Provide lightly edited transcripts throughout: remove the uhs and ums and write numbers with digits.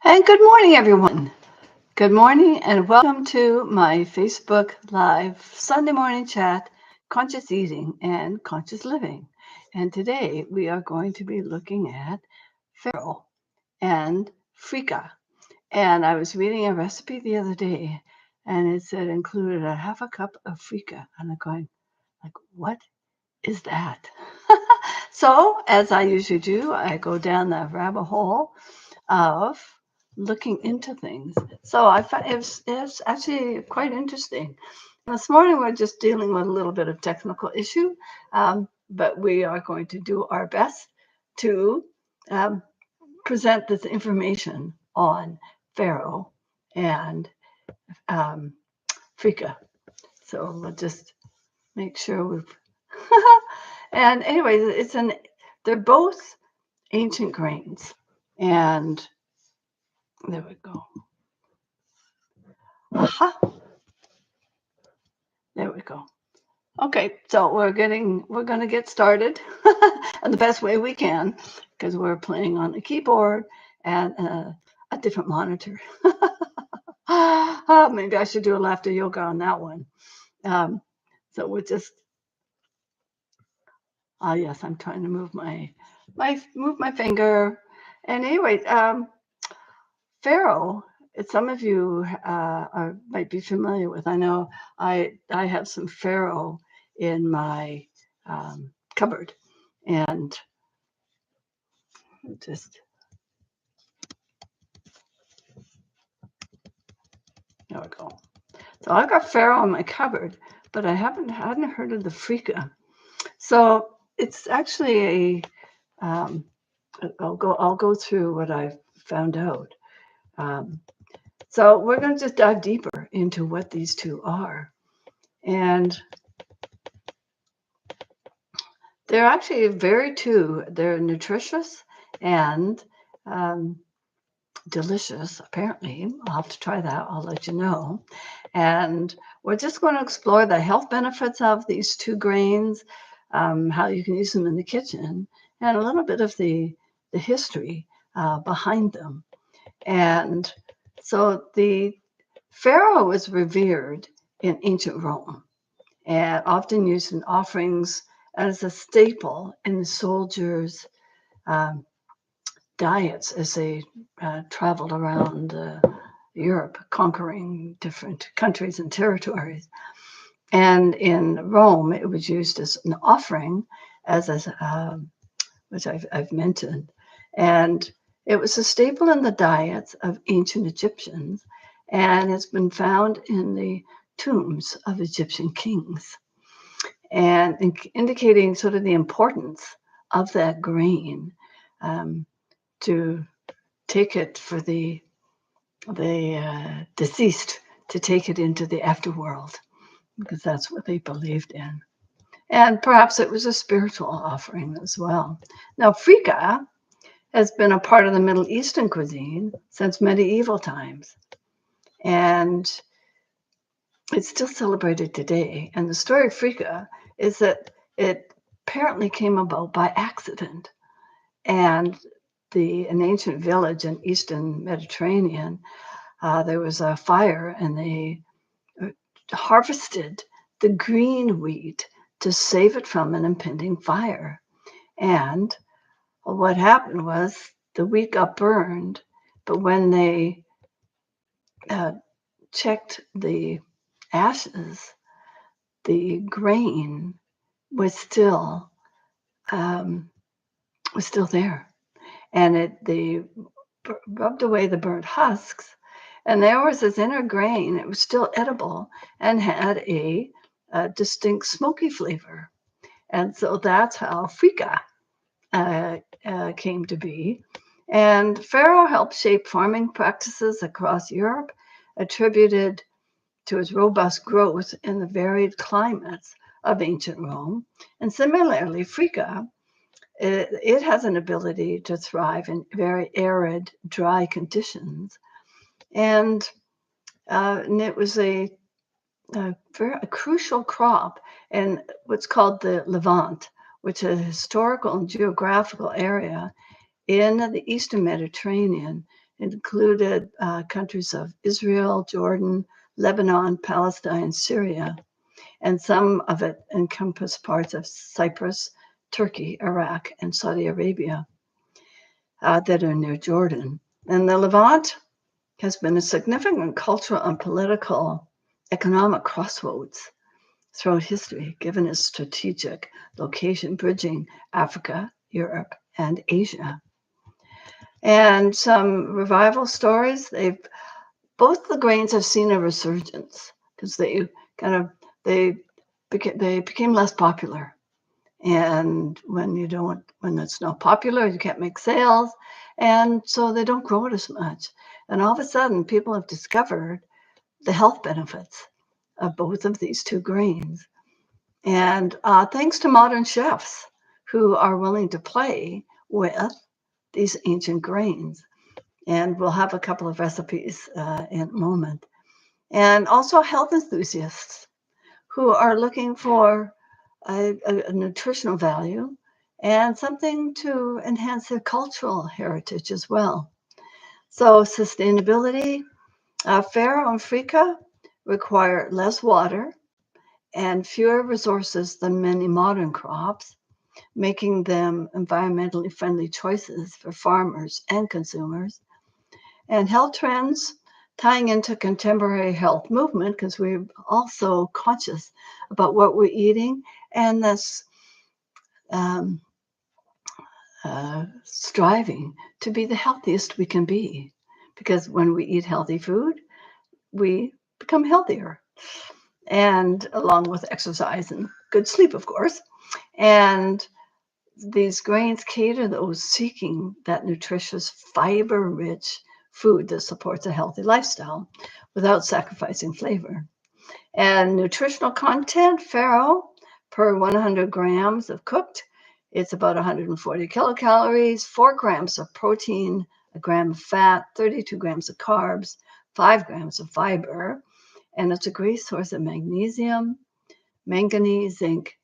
And good morning, everyone. Good morning, and welcome to my Facebook Live Sunday morning chat, Conscious Eating and Conscious Living. And today we are going to be looking at Farro and Freekeh. And I was reading a recipe the other day, and it said included a half a cup of Freekeh. And I'm going, what is that? So, as I usually do, I go down the rabbit hole of looking into things. So I find it's actually quite interesting. This morning we're just dealing with a little bit of technical issue, but we are going to do our best to um, present this information on Farro and um, Freekeh. So we'll just make sure we've. And anyways, they're both ancient grains, and there we go. Aha. There we go. Okay, so we're going to get started in the best way we can because we're playing on a keyboard and a different monitor. Maybe I should do a laughter yoga on that one. So we're just, yes, I'm trying to move my finger. And anyway, Farro, some of you might be familiar with. I know I have some Farro in my cupboard, and just there we go. So I got Farro in my cupboard, but I hadn't heard of the Freekeh. So it's actually I'll go through what I've found out. So we're going to just dive deeper into what these two are. And they're actually they're nutritious and delicious, apparently. I'll have to try that. I'll let you know. And we're just going to explore the health benefits of these two grains, how you can use them in the kitchen, and a little bit of the history behind them. And so the Farro was revered in ancient Rome and often used in offerings as a staple in the soldiers' diets as they traveled around Europe, conquering different countries and territories. And in Rome, it was used as an offering, which I've mentioned. And it was a staple in the diets of ancient Egyptians, and it's been found in the tombs of Egyptian kings, and indicating sort of the importance of that grain to take it for the deceased, to take it into the afterworld, because that's what they believed in. And perhaps it was a spiritual offering as well. Now, Freekeh has been a part of the Middle Eastern cuisine since medieval times, and it's still celebrated today. And the story of Freekeh is that it apparently came about by accident. And an ancient village in Eastern Mediterranean, there was a fire, and they harvested the green wheat to save it from an impending fire. And what happened was the wheat got burned, but when they checked the ashes, the grain was still there, and they rubbed away the burnt husks, and there was this inner grain. It was still edible and had a distinct smoky flavor, and so that's how Freekeh came to be. And Farro helped shape farming practices across Europe, attributed to its robust growth in the varied climates of ancient Rome. And similarly, Freekeh, it has an ability to thrive in very arid, dry conditions. And it was a crucial crop in what's called the Levant, which is a historical and geographical area in the Eastern Mediterranean It included countries of Israel, Jordan, Lebanon, Palestine, Syria, and some of it encompassed parts of Cyprus, Turkey, Iraq, and Saudi Arabia that are near Jordan. And the Levant has been a significant cultural and political economic crossroads throughout history, given its strategic location bridging Africa, Europe, and Asia. And some revival stories, both the grains have seen a resurgence because they became less popular. And when it's not popular, you can't make sales. And so they don't grow it as much. And all of a sudden, people have discovered the health benefits of both of these two grains. And thanks to modern chefs who are willing to play with these ancient grains. And we'll have a couple of recipes in a moment. And also health enthusiasts who are looking for a nutritional value and something to enhance their cultural heritage as well. So sustainability, Farro and Freekeh require less water and fewer resources than many modern crops, making them environmentally friendly choices for farmers and consumers. And health trends tying into contemporary health movement, because we're also conscious about what we're eating and this striving to be the healthiest we can be. Because when we eat healthy food, we become healthier. And along with exercise and good sleep, of course. And these grains cater those seeking that nutritious, fiber-rich food that supports a healthy lifestyle without sacrificing flavor. And nutritional content, Farro, per 100 grams of cooked, it's about 140 kilocalories, 4 grams of protein, a gram of fat, 32 grams of carbs, 5 grams of fiber. And it's a great source of magnesium, manganese, zinc,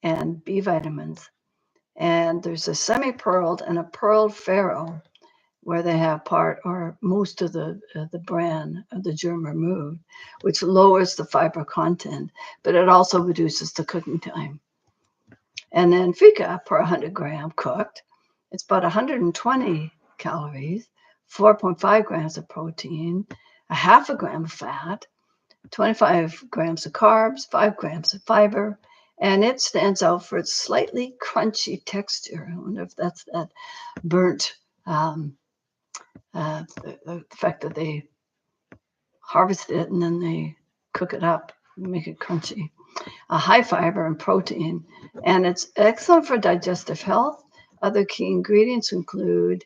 and B vitamins. And there's a semi-pearled and a pearled Farro, where they have part or most of the bran of the germ removed, which lowers the fiber content, but it also reduces the cooking time. And then Freekeh per 100 gram cooked, it's about 120 calories, 4.5 grams of protein, a half a gram of fat, 25 grams of carbs, 5 grams of fiber, and it stands out for its slightly crunchy texture. I wonder if that's that burnt, the fact that they harvest it and then they cook it up and make it crunchy. A high fiber and protein, and it's excellent for digestive health. Other key ingredients include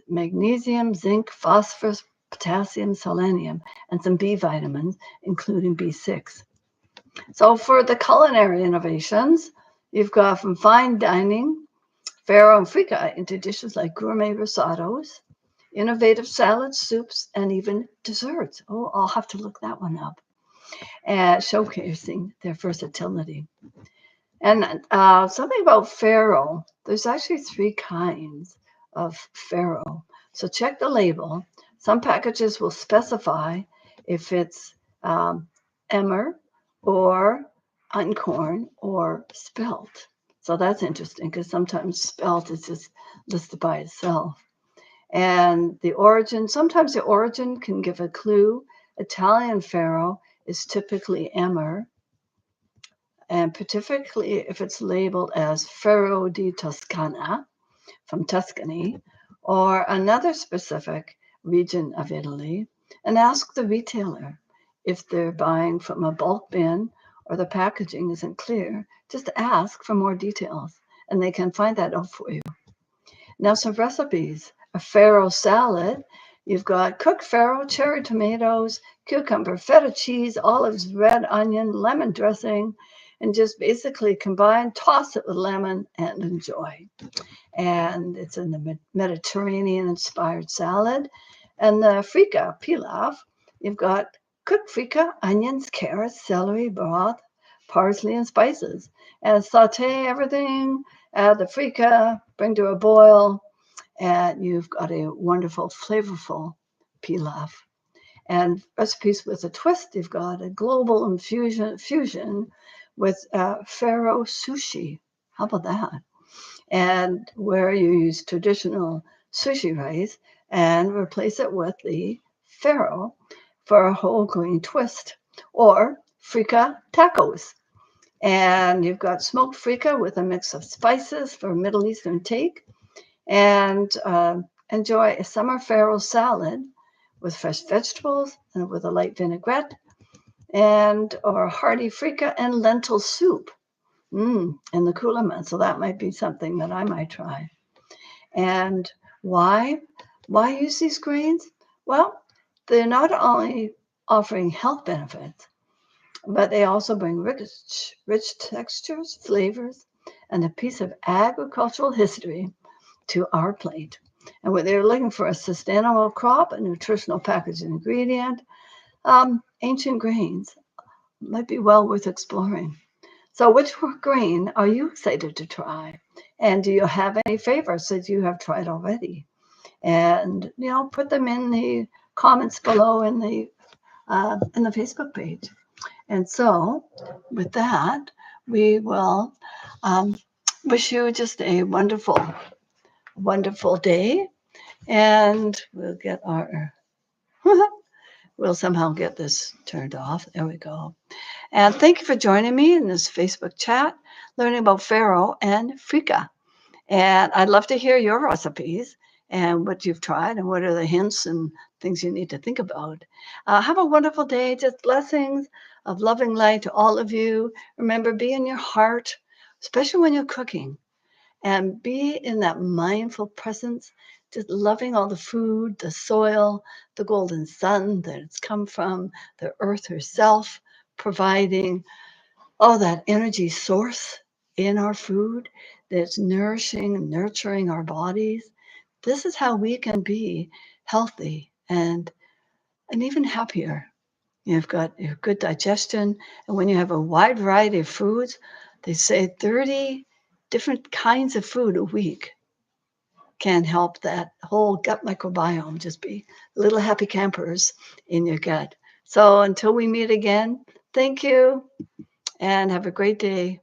magnesium, zinc, phosphorus, potassium, selenium, and some B vitamins, including B6. So for the culinary innovations, you've got from fine dining, Farro and Freekeh into dishes like gourmet risottos, innovative salads, soups, and even desserts. Oh, I'll have to look that one up. Showcasing their versatility. And something about Farro, there's actually 3 kinds of Farro. So check the label. Some packages will specify if it's emmer or uncorn or spelt. So that's interesting because sometimes spelt is just listed by itself. And the origin, sometimes the origin can give a clue. Italian Farro is typically emmer, and particularly if it's labeled as Farro di Toscana from Tuscany or another specific region of Italy, and ask the retailer if they're buying from a bulk bin or the packaging isn't clear. Just ask for more details and they can find that out for you. Now some recipes. A Farro salad. You've got cooked Farro, cherry tomatoes, cucumber, feta cheese, olives, red onion, lemon dressing, and just basically combine, toss it with lemon, and enjoy. And it's in the Mediterranean-inspired salad. And the Freekeh pilaf, you've got cooked Freekeh, onions, carrots, celery, broth, parsley, and spices. And saute everything, add the Freekeh, bring to a boil, and you've got a wonderful, flavorful pilaf. And recipes with a twist, you've got a global fusion with Farro sushi. How about that? And where you use traditional sushi rice and replace it with the farro for a whole grain twist, or freekeh tacos. And you've got smoked freekeh with a mix of spices for Middle Eastern take, and enjoy a summer farro salad with fresh vegetables and with a light vinaigrette, and or hearty freekeh and lentil soup in the cooler months. So that might be something that I might try. And why? Why use these grains? Well, they're not only offering health benefits, but they also bring rich textures, flavors, and a piece of agricultural history to our plate. And when they're looking for a sustainable crop, a nutritional packaged ingredient, ancient grains might be well worth exploring. So, which grain are you excited to try? And do you have any favorites that you have tried already? And put them in the comments below in the Facebook page. And so, with that, we will um, wish you just a wonderful, wonderful day, and we'll get our. We'll somehow get this turned off. There we go. And thank you for joining me in this Facebook chat, learning about Farro and Freekeh. And I'd love to hear your recipes and what you've tried and what are the hints and things you need to think about. Have a wonderful day. Just blessings of loving light to all of you. Remember, be in your heart, especially when you're cooking, and be in that mindful presence, just loving all the food, the soil, the golden sun that it's come from, the earth herself, providing all that energy source in our food that's nourishing and nurturing our bodies. This is how we can be healthy and even happier. You've got your good digestion, and when you have a wide variety of foods, they say 30 different kinds of food a week can help that whole gut microbiome just be little happy campers in your gut. So until we meet again, thank you and have a great day.